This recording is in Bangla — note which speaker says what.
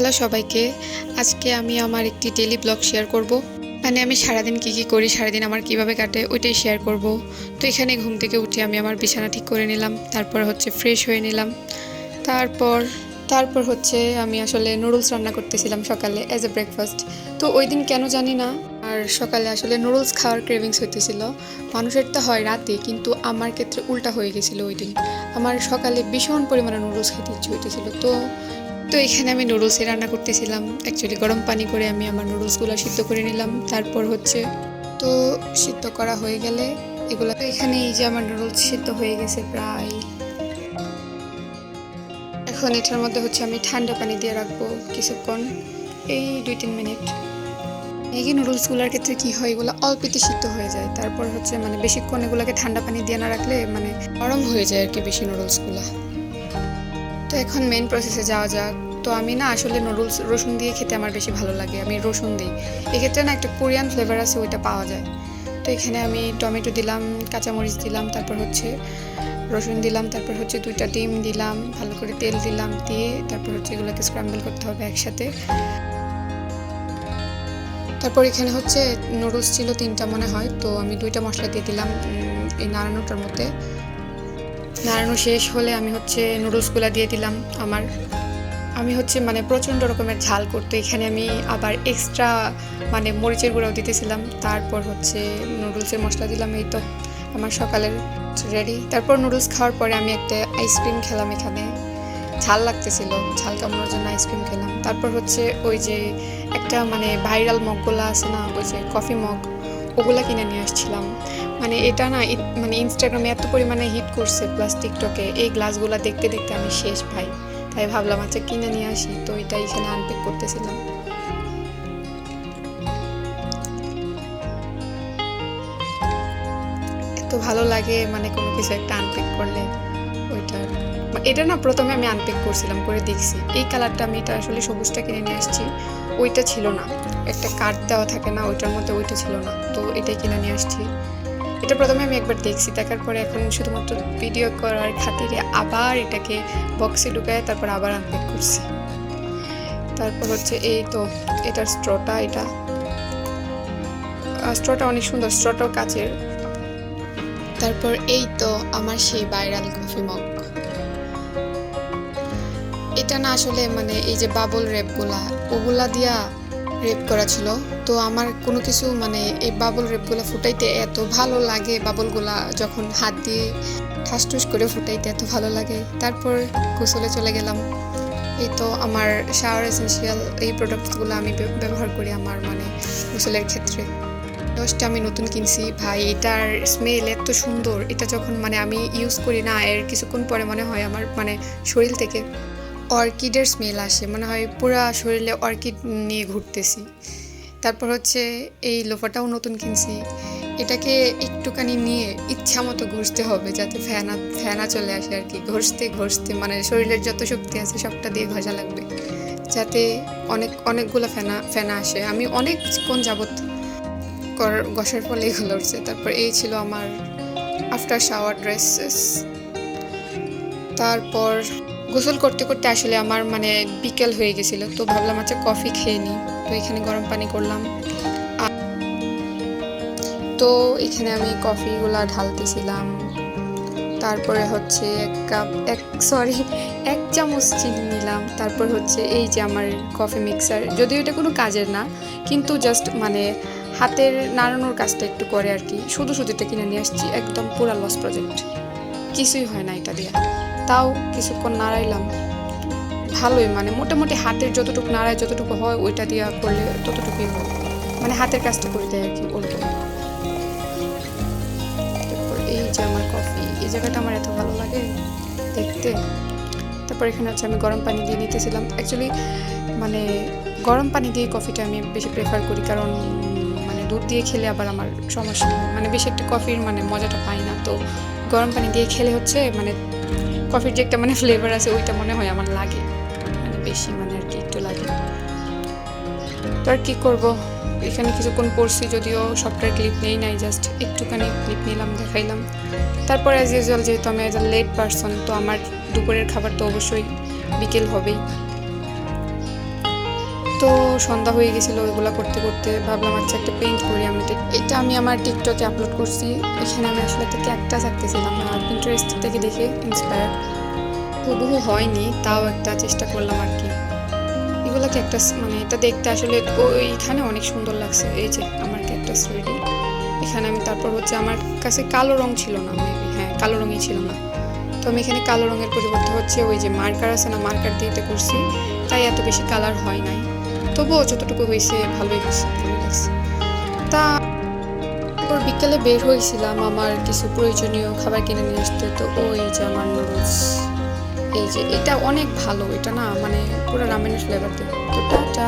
Speaker 1: হ্যালো সবাইকে, আজকে আমি আমার একটি ডেইলি ব্লগ শেয়ার করব। মানে আমি সারাদিন কি করি, সারাদিন আমার কিভাবে কাটে ওইটাই শেয়ার করব। তো এখানে ঘুম থেকে উঠে আমি আমার বিছানা ঠিক করে নিলাম, তারপর হচ্ছে ফ্রেশ হয়ে নিলাম। তারপর তারপর হচ্ছে আমি আসলে নুডলস রান্না করতেছিলাম সকালে অ্যাজ এ ব্রেকফাস্ট। তো ওই দিন কেন জানি না আর সকালে আসলে নুডলস খাওয়ার ক্রেভিংস হইতেছিল। মানুষের তো হয় রাতে, কিন্তু আমার ক্ষেত্রে উল্টা হয়ে গেছিলো ওই দিন। আমার সকালে ভীষণ পরিমাণে নুডলস খেতে ইচ্ছে হইতেছিল। তো তো এখানে আমি নুডলসই রান্না করতেছিলাম। অ্যাকচুয়ালি গরম পানি করে আমি আমার নুডলসগুলো সিদ্ধ করে নিলাম। তারপর হচ্ছে তো সিদ্ধ করা হয়ে গেলে এগুলো, তো এখানে এই যে আমার নুডলস সিদ্ধ হয়ে গেছে প্রায়। এখন এটার মধ্যে হচ্ছে আমি ঠান্ডা পানি দিয়ে রাখবো কিছুক্ষণ, এই 2-3 মিনিট। ম্যাগি নুডলসগুলোর ক্ষেত্রে কি হয়, এগুলো অল্পতে সিদ্ধ হয়ে যায়। তারপর হচ্ছে মানে বেশিক্ষণ এগুলোকে ঠান্ডা পানি দিয়ে না রাখলে মানে নরম হয়ে যায় আর কি বেশি নুডলসগুলো। তো এখন মেইন প্রসেসে যাওয়া যাক। তো আমি না আসলে নুডলস রসুন দিয়ে খেতে আমার বেশি ভালো লাগে, আমি রসুন দিই। এক্ষেত্রে না একটা কোরিয়ান ফ্লেভার আছে, ওইটা পাওয়া যায়। তো এখানে আমি টমেটো দিলাম, কাঁচামরিচ দিলাম, তারপর হচ্ছে রসুন দিলাম, তারপর হচ্ছে 2টা ডিম দিলাম, ভালো করে তেল দিলাম, দিয়ে তারপর হচ্ছে এগুলোকে স্ক্রাম্বল করতে হবে একসাথে। তারপর এখানে হচ্ছে নুডলস ছিল 3টা মনে হয়, তো আমি 2টা মশলা দিয়ে দিলাম এই নাড়ানোটার মধ্যে। নাড়ানো শেষ হলে আমি হচ্ছে নুডলসগুলো দিয়ে দিলাম। আমি হচ্ছে মানে প্রচণ্ড রকমের ঝাল করতো, এখানে আমি আবার এক্সট্রা মানে মরিচের গুঁড়াও দিতেছিলাম। তারপর হচ্ছে নুডলসের মশলা দিলাম। এই তো আমার সকালের রেডি। তারপর নুডলস খাওয়ার পরে আমি একটা আইসক্রিম খেলাম। এখানে ঝাল লাগতেছিল, ঝাল কামানোর জন্য আইসক্রিম খেলাম। তারপর হচ্ছে ওই যে একটা মানে ভাইরাল মগগুলো আছে না, ওই যে কফি মগ, ওগুলা কিনে নিয়ে আসছিলাম। মানে এটা না মানে ইনস্টাগ্রামে এত পরিমাণে হিট করছে, প্লাস টিকটকে, এই গ্লাসগুলো দেখতে দেখতে আমি শেষ ভাই। তাই ভাবলাম আচ্ছা কিনে নিয়ে আসি। তো এটা এখানে আনপ্যাক করতেছিলাম। এত ভালো লাগে মানে কোনো কিছু একটা আনপ্যাক করলে। ওইটা এটা না প্রথমে আমি আনপ্যাক করছিলাম, করে দেখছি এই কালারটা, আমি এটা আসলে সবুজটা কিনে নিয়ে আসছি, ওইটা ছিল না। একটা কার্ড দেওয়া থাকে না, ওইটার মধ্যে ওইটা ছিল না, তো এটাই কিনে নিয়ে আসছি। এটা প্রথমে আমি একবার দেখছি, দেখার পরে এখন শুধুমাত্র ভিডিও করার খাতিরে আবার এটাকে বক্সে ঢুকায় তারপর আবার আনপ্যাক করছি। তারপর হচ্ছে এই তো এটার স্ট্রটা অনেক সুন্দর, স্ট্রটাও কাচের। তারপর এই তো আমার সেই ভাইরাল কফি মগ। এটা না আসলে মানে এই যে বাবল র্যাপগুলা, ওগুলা দিয়া রেপ করা ছিল। তো আমার কোনো কিছু মানে এই বাবল রেপগুলো ফুটাইতে এত ভালো লাগে, বাবলগুলা যখন হাত দিয়ে ঠাসঠুস করে ফুটাইতে এত ভালো লাগে। তারপর গোসলে চলে গেলাম। এই তো আমার শাওয়ার এসেনশিয়াল এই প্রোডাক্টসগুলো আমি ব্যবহার করি আমার মানে গোসলের ক্ষেত্রে। ব্রাশটা আমি নতুন কিনছি ভাই, এটার স্মেল এত সুন্দর। এটা যখন মানে আমি ইউজ করি না, এর কিছুক্ষণ পরে মনে হয় আমার মানে শরীর থেকে অর্কিডের স্মেল আসে, মনে হয় পুরা শরীরে অর্কিড নিয়ে ঘুরতেছি। তারপর হচ্ছে এই লোফাটাও নতুন কিনছি। এটাকে একটুখানি নিয়ে ইচ্ছা মতো ঘষতে হবে, যাতে ফেনা চলে আসে আর কি। ঘষতে মানে শরীরের যত শক্তি আছে সবটা দিয়ে ঘষা লাগবে, যাতে অনেকগুলো ফেনা আসে। আমি অনেকক্ষণ যাবত ঘষার ফলে এগুলো উঠছে। তারপর এই ছিল আমার আফটার শাওয়ার ড্রেসেস। তারপর গোসল করতে করতে আসলে আমার মানে বিকেল হয়ে গেছিলো, তো ভাবলাম আচ্ছা কফি খেয়ে নিই। তো এখানে গরম পানি করলাম, তো এখানে আমি কফিগুলা ঢালতেছিলাম। তারপরে হচ্ছে এক চামচ চিনি নিলাম। তারপর হচ্ছে এই যে আমার কফি মিক্সার, যদিও এটা কোনো কাজের না, কিন্তু জাস্ট মানে হাতের নাড়ানোর কাজটা একটু করে আর কি। শুধু এটা কিনে নিয়ে আসছি, একদম পুরা লস প্রজেক্ট, কিছুই হয় না এটা দিয়ে। তাও কিছুক্ষণ নাড়াইলাম, ভালোই মানে মোটামুটি হাতের যতটুকু নাড়ায় যতটুকু হয় ওইটা দিয়ে করলে ততটুকুই হয়, মানে হাতের কাজটা করে দেয় আর কি ওরকম। তারপর এই যে আমার কফি, এই জায়গাটা আমার এত ভালো লাগে দেখতে। তারপর এখানে হচ্ছে আমি গরম পানি দিয়ে নিতেছিলাম। অ্যাকচুয়ালি মানে গরম পানি দিয়ে কফিটা আমি বেশি প্রেফার করি, কারণ মানে দুধ দিয়ে খেলে আবার আমার সমস্যা হয়, মানে বেশি একটা কফির মানে মজাটা পাই না। তো গরম পানি দিয়ে খেলে হচ্ছে মানে কফির যে একটা মানে ফ্লেভার আছে ওইটা মনে হয় আমার লাগে, মানে বেশি মানে আর কি একটু লাগে। তো আর কি করবো, এখানে কিছুক্ষণ পড়ছি, যদিও সবটার ক্লিপ নেই নাই, জাস্ট একটুখানি ক্লিপ নিলাম, দেখাইলাম। তারপর অ্যাজ ইউজুয়াল যেহেতু আমি অ্যাজ আ লেট পারসন, তো আমার দুপুরের খাবার তো অবশ্যই বিকেল হবেই। তো সন্ধ্যা হয়ে গেছিলো ওইগুলো করতে করতে ভাবলাম আচ্ছা একটা পেইন্ট করি আমি। এটা আমি আমার টিকটকে আপলোড করছি। এখানে আমি আসলে একটা ক্যাকটাস আঁকতেছিলাম, পিন্টারেস্ট থেকে দেখে ইন্সপায়ার। হুবহু হয়নি, তাও একটা চেষ্টা করলাম আর কি। এগুলো ক্যাকটাস মানে এটা দেখতে আসলে ওইখানে অনেক সুন্দর লাগছে। এই যে আমার ক্যাকটাস রেডি। এখানে আমি তারপর হচ্ছে আমার কাছে কালো রং ছিল না, মেবি হ্যাঁ কালো রঙই ছিল না, তো আমি এখানে কালো রঙের পরিবর্তে হচ্ছে ওই যে মার্কার আছে না, মার্কার দিয়ে এটা করছি, তাই এত বেশি কালার হয় নাই। তবুও যতটুকু হয়েছে ভালোই হয়েছে, ভালোই লাগছে। তা ওর বিকেলে বের হয়েছিলাম আমার কিছু প্রয়োজনীয় খাবার কিনে নিয়ে আসতে। তো ওই যে আমার নুডলস, এই যে এটা অনেক ভালো, এটা না মানে পুরো রামেনের ফ্লেভার দেয়। তো টাটা।